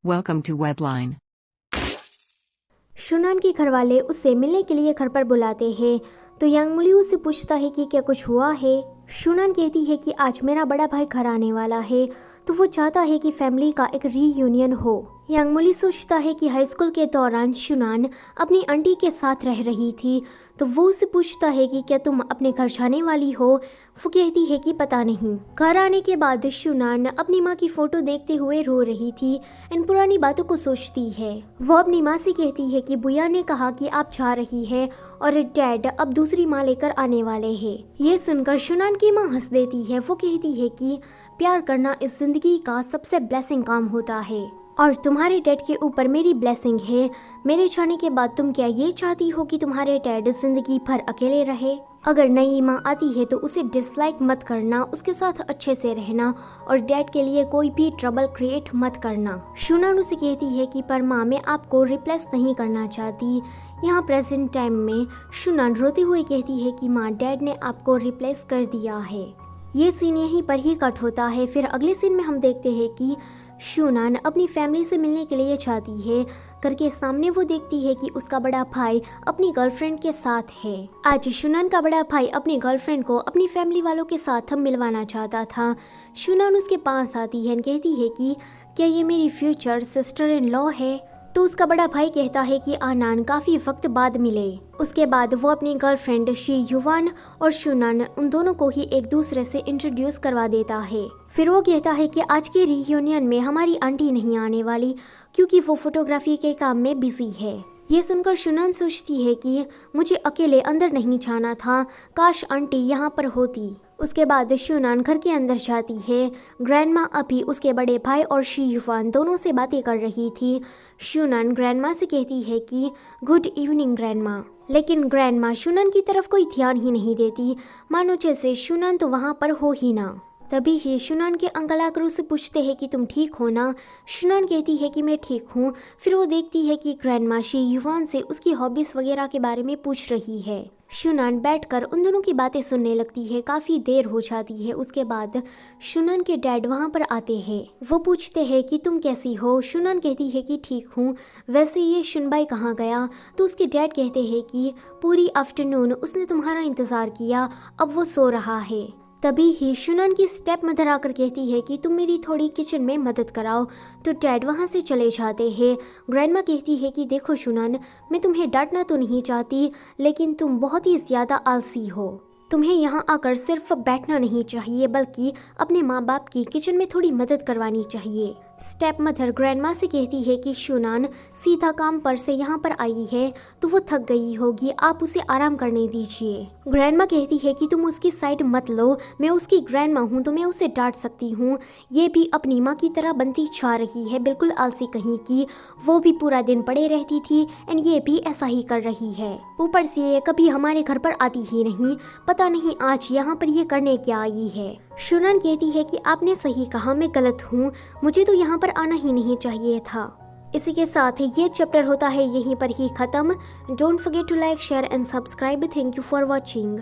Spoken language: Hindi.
Welcome to Webline. शुनान के घर वाले उससे मिलने के लिए घर पर बुलाते हैं तो यांगमुली उससे पूछता है कि क्या कुछ हुआ है। शुनान कहती है कि आज मेरा बड़ा भाई घर आने वाला है तो वो चाहता है कि फैमिली का एक रीयूनियन हो। यांगमुली सोचता है कि हाई स्कूल के दौरान शुनान अपनी आंटी के साथ रह रही थी तो वो उससे पूछता है कि क्या तुम अपने घर जाने वाली हो। वो कहती है कि पता नहीं। घर आने के बाद शुनान अपनी माँ की फोटो देखते हुए रो रही थी। इन पुरानी बातों को सोचती है। वो अपनी माँ से कहती है कि बुया ने कहा कि आप जा रही है और डैड अब दूसरी माँ लेकर आने वाले हैं। ये सुनकर शुनान की माँ हंस देती है। वो कहती है कि प्यार करना इस जिंदगी का सबसे ब्लेसिंग काम होता है और तुम्हारे डैड के ऊपर मेरी ब्लेसिंग है। मेरे जाने के बाद तुम क्या ये चाहती हो कि तुम्हारे डैड जिंदगी भर अकेले रहे? अगर नई माँ आती है तो उसे डिसलाइक मत करना, उसके साथ अच्छे से रहना और डैड के लिए कोई भी ट्रबल क्रिएट मत करना। शुनान उसे कहती है कि पर माँ मैं आपको रिप्लेस नहीं करना चाहती। यहाँ प्रेजेंट टाइम में शुनान रोते हुए कहती है कि माँ डैड ने आपको रिप्लेस कर दिया है। ये सीन यहीं पर ही कट होता है। फिर अगले सीन में हम देखते हैं कि शुनान अपनी फैमिली से मिलने के लिए जाती है। घर के सामने वो देखती है कि उसका बड़ा भाई अपनी गर्लफ्रेंड के साथ है। आज शुनान का बड़ा भाई अपनी गर्लफ्रेंड को अपनी फैमिली वालों के साथ मिलवाना चाहता था। शुनान उसके पास आती है और कहती है कि क्या ये मेरी फ्यूचर सिस्टर इन लॉ है? तो उसका बड़ा भाई कहता है कि आनान काफी वक्त बाद मिले। उसके बाद वो अपनी गर्लफ्रेंड शी युवान और शुनान उन दोनों को ही एक दूसरे से इंट्रोड्यूस करवा देता है। फिर वो कहता है कि आज के रियूनियन में हमारी आंटी नहीं आने वाली क्योंकि वो फोटोग्राफी के काम में बिजी है। ये सुनकर शुनान सोचती है कि मुझे अकेले अंदर नहीं जाना था, काश आंटी यहाँ पर होती। उसके बाद शुनान घर के अंदर जाती है। ग्रैंडमा अभी उसके बड़े भाई और शी युवान दोनों से बातें कर रही थी। शुनान ग्रैंडमा से कहती है कि गुड इवनिंग ग्रैंडमा, लेकिन ग्रैंडमा शुनान की तरफ कोई ध्यान ही नहीं देती, मानो जैसे शुनान तो वहाँ पर हो ही ना। तभी ही शुनान के अंकल आकर उससे पूछते हैं कि तुम ठीक हो ना? शुनान कहती है कि मैं ठीक हूँ। फिर वो देखती है कि ग्रैंडमा शी युवान से उसकी हॉबीज वगैरह के बारे में पूछ रही है। शुनान बैठकर उन दोनों की बातें सुनने लगती है। काफी देर हो जाती है। उसके बाद शुनान के डैड वहाँ पर आते हैं। वो पूछते हैं कि तुम कैसी हो? शुनान कहती है कि ठीक हूँ। वैसे ये शुनबाई कहाँ गया? तो उसके डैड कहते हैं कि पूरी आफ्टरनून उसने तुम्हारा इंतजार किया, अब वो सो रहा है। तभी ही शुनान की स्टेप मदर आकर कहती है कि तुम मेरी थोड़ी किचन में मदद कराओ। तो डैड वहाँ से चले जाते हैं। ग्रैंडमा कहती है कि देखो शुनान, मैं तुम्हें डांटना तो नहीं चाहती, लेकिन तुम बहुत ही ज़्यादा आलसी हो। तुम्हें यहाँ आकर सिर्फ बैठना नहीं चाहिए बल्कि अपने माँ बाप की किचन में थोड़ी मदद करवानी चाहिए। स्टेप मदर ग्रैंडमा से कहती है कि शुनान सीधा काम पर से यहाँ पर आई है तो वो थक गई होगी, आप उसे आराम करने दीजिए। ग्रैंडमा कहती है कि तुम उसकी साइड मत लो, मैं उसकी ग्रैंडमा हूँ तो मैं उसे डांट सकती हूँ। ये भी अपनी माँ की तरह बनती जा रही है, बिल्कुल आलसी कहीं की। वो भी पूरा दिन पड़े रहती थी एंड ये भी ऐसा ही कर रही है। ऊपर से ये कभी हमारे घर पर आती ही नहीं, पता नहीं आज यहाँ पर ये करने क्या आई है। शुनान कहती है कि आपने सही कहा, मैं गलत हूँ, मुझे तो यहाँ पर आना ही नहीं चाहिए था। इसी के साथ ये चैप्टर होता है यहीं पर ही खत्म। Don't forget to like, share and subscribe. Thank you for watching.